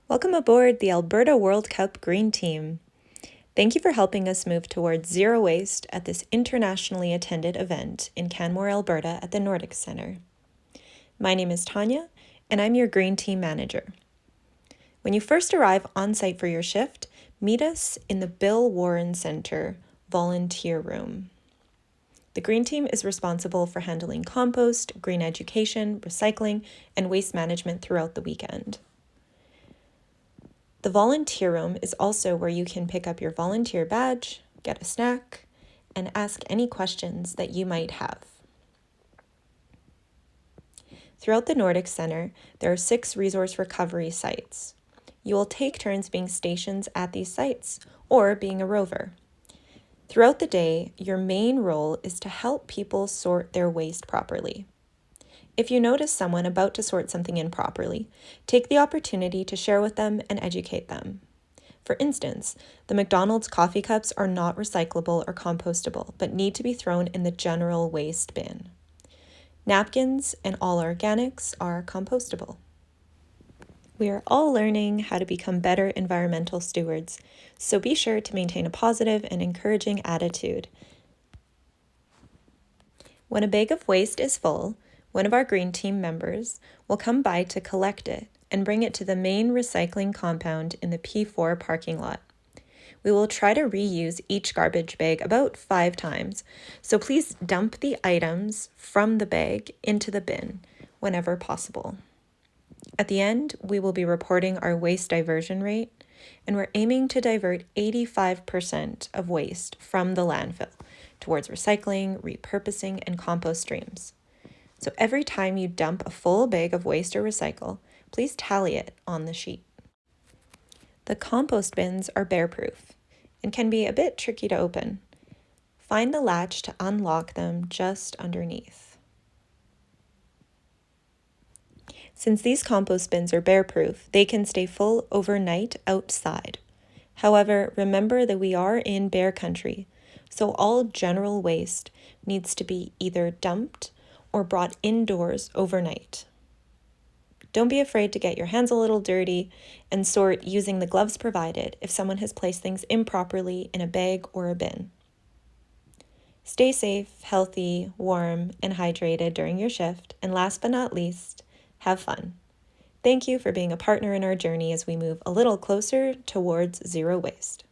Welcome aboard the Alberta World Cup Green Team. Thank you for helping us move towards zero waste at this internationally attended event in Canmore, Alberta at the Nordic Centre. My name is Tanya, and I'm your Green Team Manager. When you first arrive on site for your shift, meet us in the Bill Warren Centre volunteer room. The Green Team is responsible for handling compost, green education, recycling, and waste management throughout the weekend. The volunteer room is also where you can pick up your volunteer badge, get a snack, and ask any questions that you might have. Throughout the Nordic Centre, there are 6 resource recovery sites. You will take turns being stations at these sites or being a rover. Throughout the day, your main role is to help people sort their waste properly. If you notice someone about to sort something improperly, take the opportunity to share with them and educate them. For instance, the McDonald's coffee cups are not recyclable or compostable, but need to be thrown in the general waste bin. Napkins and all organics are compostable. We are all learning how to become better environmental stewards, so be sure to maintain a positive and encouraging attitude. When a bag of waste is full, one of our Green Team members will come by to collect it and bring it to the main recycling compound in the P4 parking lot. We will try to reuse each garbage bag about 5 times, so please dump the items from the bag into the bin whenever possible. At the end, we will be reporting our waste diversion rate, and we're aiming to divert 85% of waste from the landfill towards recycling, repurposing, and compost streams. So every time you dump a full bag of waste or recycle, please tally it on the sheet. The compost bins are bear-proof and can be a bit tricky to open. Find the latch to unlock them just underneath. Since these compost bins are bear-proof, they can stay full overnight outside. However, remember that we are in bear country, so all general waste needs to be either dumped or brought indoors overnight. Don't be afraid to get your hands a little dirty and sort using the gloves provided if someone has placed things improperly in a bag or a bin. Stay safe, healthy, warm, and hydrated during your shift, and last but not least, have fun. Thank you for being a partner in our journey as we move a little closer towards zero waste.